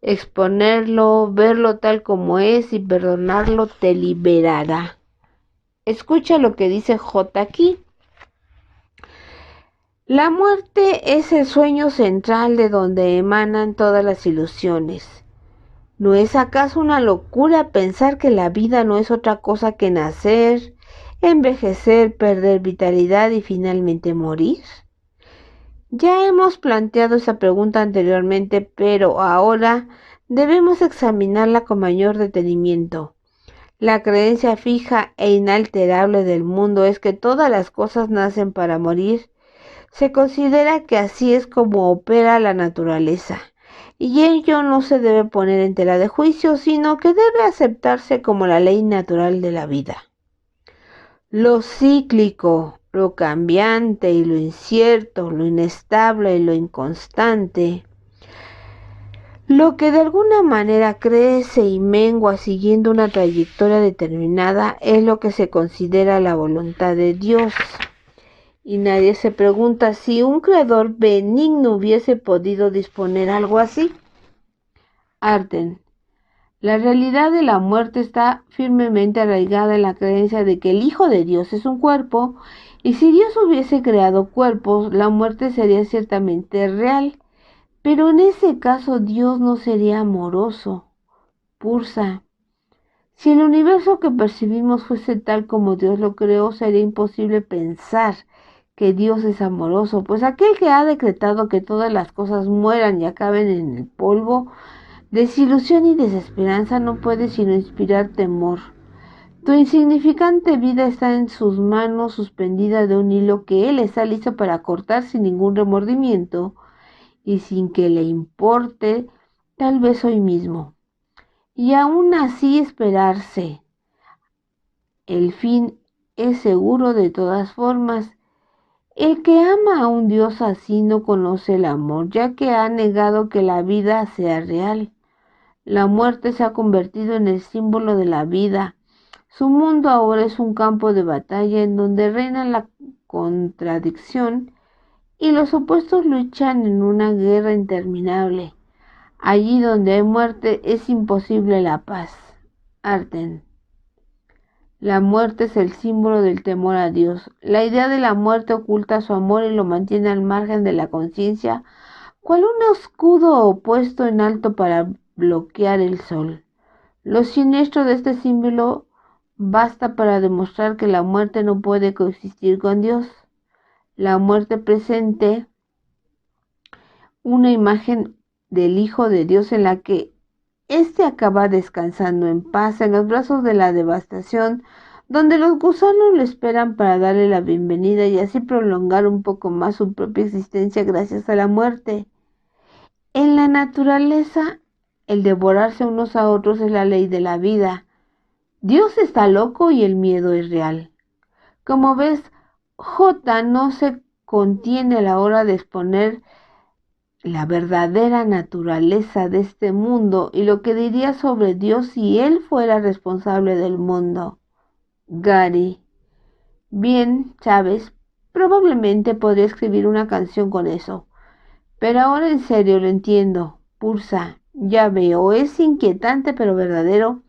Exponerlo, verlo tal como es y perdonarlo te liberará. Escucha lo que dice J aquí. La muerte es el sueño central de donde emanan todas las ilusiones. ¿No es acaso una locura pensar que la vida no es otra cosa que nacer, envejecer, perder vitalidad y finalmente morir? Ya hemos planteado esa pregunta anteriormente, pero ahora debemos examinarla con mayor detenimiento. La creencia fija e inalterable del mundo es que todas las cosas nacen para morir. Se considera que así es como opera la naturaleza, y ello no se debe poner en tela de juicio, sino que debe aceptarse como la ley natural de la vida. Lo cíclico, lo cambiante y lo incierto, lo inestable y lo inconstante, lo que de alguna manera crece y mengua siguiendo una trayectoria determinada, es lo que se considera la voluntad de Dios. Y nadie se pregunta si un creador benigno hubiese podido disponer algo así. Arten. La realidad de la muerte está firmemente arraigada en la creencia de que el Hijo de Dios es un cuerpo, y si Dios hubiese creado cuerpos, la muerte sería ciertamente real. Pero en ese caso Dios no sería amoroso. Pursa. Si el universo que percibimos fuese tal como Dios lo creó, sería imposible pensar que Dios es amoroso, pues aquel que ha decretado que todas las cosas mueran y acaben en el polvo, desilusión y desesperanza no puede sino inspirar temor. Tu insignificante vida está en sus manos, suspendida de un hilo que Él está listo para cortar sin ningún remordimiento y sin que le importe, tal vez hoy mismo. Y aún así esperarse. El fin es seguro de todas formas. El que ama a un Dios así no conoce el amor, ya que ha negado que la vida sea real. La muerte se ha convertido en el símbolo de la vida. Su mundo ahora es un campo de batalla en donde reina la contradicción y los opuestos luchan en una guerra interminable. Allí donde hay muerte es imposible la paz. Arten. La muerte es el símbolo del temor a Dios. La idea de la muerte oculta su amor y lo mantiene al margen de la conciencia, cual un escudo opuesto en alto para bloquear el sol. Lo siniestro de este símbolo basta para demostrar que la muerte no puede coexistir con Dios. La muerte presente una imagen del Hijo de Dios en la que éste acaba descansando en paz en los brazos de la devastación, donde los gusanos lo esperan para darle la bienvenida y así prolongar un poco más su propia existencia gracias a la muerte. En la naturaleza, el devorarse unos a otros es la ley de la vida. Dios está loco y el miedo es real. Como ves, J no se contiene a la hora de exponer la verdadera naturaleza de este mundo y lo que diría sobre Dios si Él fuera responsable del mundo. Gary. Bien, Chávez, probablemente podría escribir una canción con eso. Pero ahora en serio lo entiendo. Pursa, ya veo, es inquietante pero verdadero.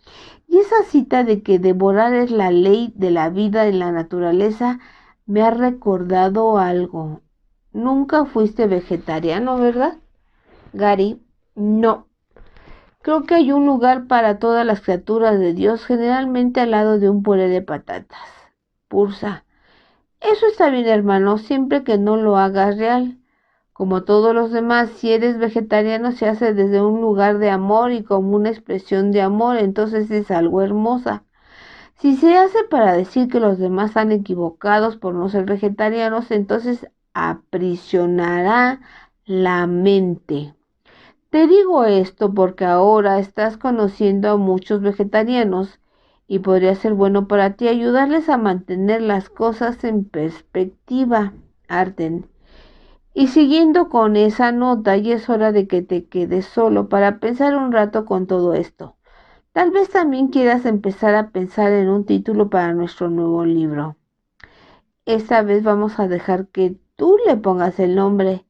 Y esa cita de que devorar es la ley de la vida en la naturaleza me ha recordado algo. Nunca fuiste vegetariano, ¿verdad? Gary, no. Creo que hay un lugar para todas las criaturas de Dios, generalmente al lado de un puré de patatas. Pursa. Eso está bien, hermano, siempre que no lo hagas real. Como todos los demás, si eres vegetariano se hace desde un lugar de amor y como una expresión de amor, entonces es algo hermosa. Si se hace para decir que los demás están equivocados por no ser vegetarianos, entonces aprisionará la mente. Te digo esto porque ahora estás conociendo a muchos vegetarianos y podría ser bueno para ti ayudarles a mantener las cosas en perspectiva, Arden. Y siguiendo con esa nota, ya es hora de que te quedes solo para pensar un rato con todo esto. Tal vez también quieras empezar a pensar en un título para nuestro nuevo libro. Esta vez vamos a dejar que tú le pongas el nombre.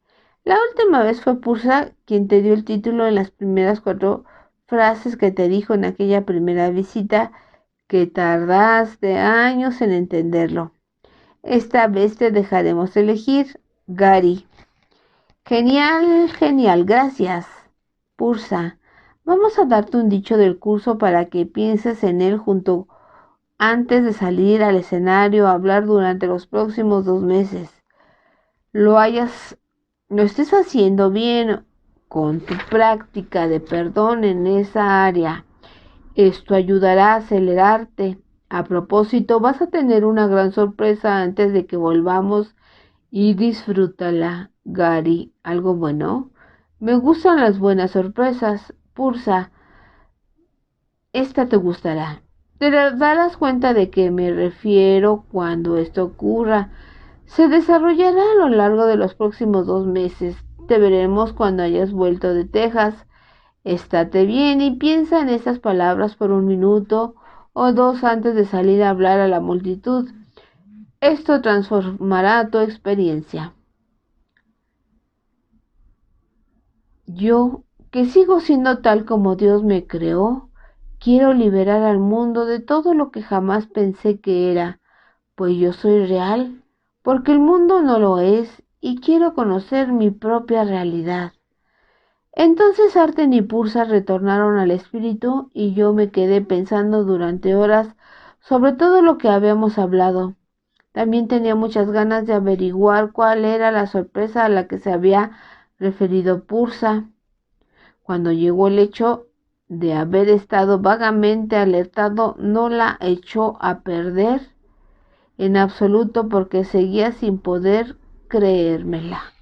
La última vez fue Pursa quien te dio el título en las primeras 4 frases que te dijo en aquella primera visita que tardaste años en entenderlo. Esta vez te dejaremos elegir, Gary. Genial, genial, gracias. Pursa, vamos a darte un dicho del curso para que pienses en él junto antes de salir al escenario a hablar durante los próximos 2 meses. Lo estés haciendo bien con tu práctica de perdón en esa área. Esto ayudará a acelerarte. A propósito, vas a tener una gran sorpresa antes de que volvamos y disfrútala, Gary. ¿Algo bueno? Me gustan las buenas sorpresas. Pursa, esta te gustará. Te darás cuenta de que me refiero cuando esto ocurra. Se desarrollará a lo largo de los próximos 2 meses. Te veremos cuando hayas vuelto de Texas. Estate bien y piensa en estas palabras por 1 minuto o 2 antes de salir a hablar a la multitud. Esto transformará tu experiencia. Yo, que sigo siendo tal como Dios me creó, quiero liberar al mundo de todo lo que jamás pensé que era, pues yo soy real, porque el mundo no lo es y quiero conocer mi propia realidad. Entonces Arten y Pursa retornaron al espíritu y yo me quedé pensando durante horas sobre todo lo que habíamos hablado. También tenía muchas ganas de averiguar cuál era la sorpresa a la que se había referido Pursa. Cuando llegó el hecho de haber estado vagamente alertado, no la echó a perder en absoluto porque seguía sin poder creérmela.